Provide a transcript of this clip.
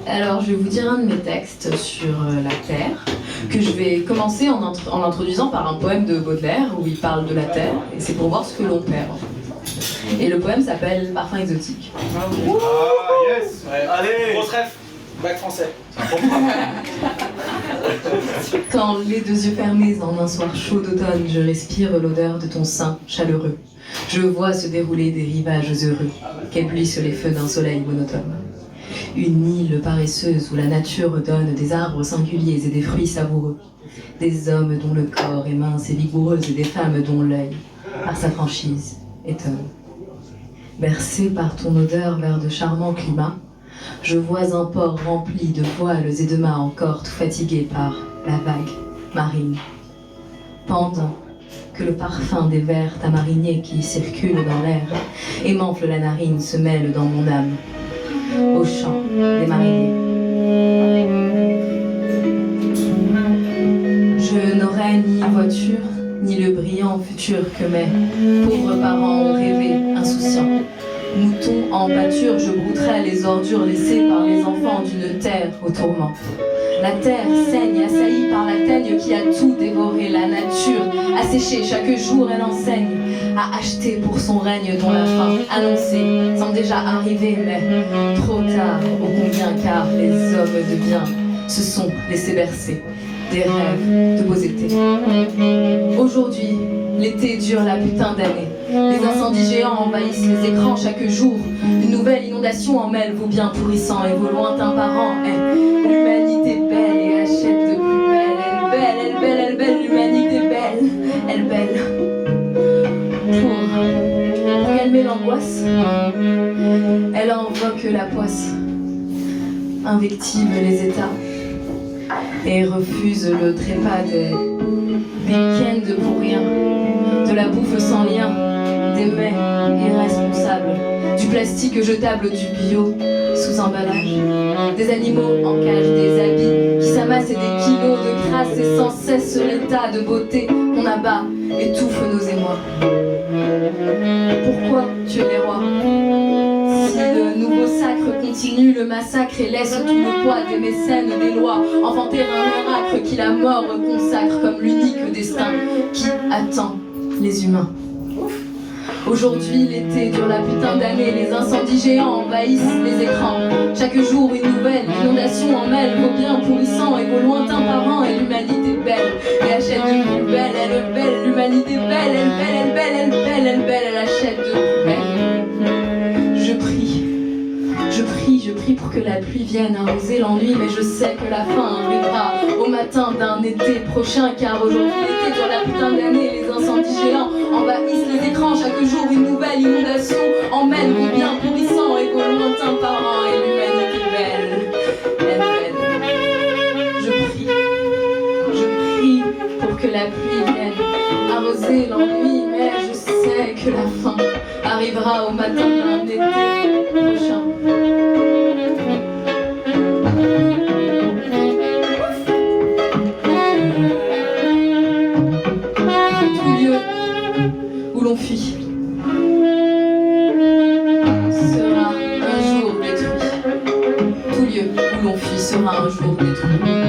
Alors, je vais vous dire un de mes textes sur la Terre, que je vais commencer en l'introduisant par un poème de Baudelaire où il parle de la Terre, et c'est pour voir ce que l'on perd. Et le poème s'appelle Parfum exotique. Ah yes ouais. Allez, grosse ref, bac français. Quand les deux yeux fermés en un soir chaud d'automne, je respire l'odeur de ton sein chaleureux. Je vois se dérouler des rivages heureux, qu'éblouissent les feux d'un soleil monotone. Une île paresseuse où la nature donne des arbres singuliers et des fruits savoureux. Des hommes dont le corps est mince et vigoureux et des femmes dont l'œil, par sa franchise, étonne. Bercé par ton odeur vers de charmants climats, je vois un port rempli de voiles et de mâts encore tout fatigués par la vague marine. Pendant que le parfum des vers tamariniers qui circulent dans l'air et m'enfle la narine se mêle dans mon âme, au chant des mariniers. Je n'aurai ni voiture, ni le brillant futur que mes pauvres parents ont rêvé, insouciants. Mouton en pâture, je brouterai les ordures laissées par les enfants d'une terre au tourment. La terre saigne, assaillie par la teigne qui a tout dévoré. La nature asséchée, chaque jour elle enseigne à acheter pour son règne dont la fin annoncée semble déjà arriver, mais trop tard, ô combien, car les hommes de bien se sont laissés bercer des rêves de beaux étés. Aujourd'hui, l'été dure la putain d'année. Les incendies géants envahissent les écrans chaque jour. Une nouvelle inondation en mêle vos biens pourrissants et vos lointains parents. L'humanité belle et achète de plus belle. Elle belle, elle belle, elle belle, l'humanité belle, elle belle. Pour calmer l'angoisse, elle invoque la poisse, invective les états et refuse le trépas des week-ends pour rien, de la bouffe sans lien, des mets irresponsables, du plastique jetable, du bio sous emballage, des animaux en cage, des habits qui s'amassent et des kilos de crasse et sans cesse l'état de beauté qu'on abat étouffe nos émois. Pourquoi tuer les rois? Si le nouveau sacre continue le massacre et laisse tout le poids des mécènes des lois, inventer un miracle qui la mort consacre comme l'unique destin qui attend les humains. Aujourd'hui, l'été dure la putain d'année, les incendies géants envahissent les écrans. Chaque jour, une nouvelle inondation en mêle vos biens pourrissants et vos lointains parents. Et l'humanité belle, et achète de plus belle, elle est belle, l'humanité belle, elle belle, elle belle, elle belle, elle belle, elle achète de plus belle. Je prie pour que la pluie vienne arroser l'ennui, mais je sais que la fin arrivera au matin d'un été prochain, car aujourd'hui l'été dure la putain d'année, les incendies géants envahissent les écrans, chaque jour une nouvelle inondation emmène vos biens pourrissants et vos lointains parents, et l'humanité belle, elle belle. Je prie pour que la pluie vienne arroser l'ennui, mais je sais que la fin arrivera au matin d'un été prochain. L'on fuit sera un jour détruit. Tout lieu où l'on fuit sera un jour détruit.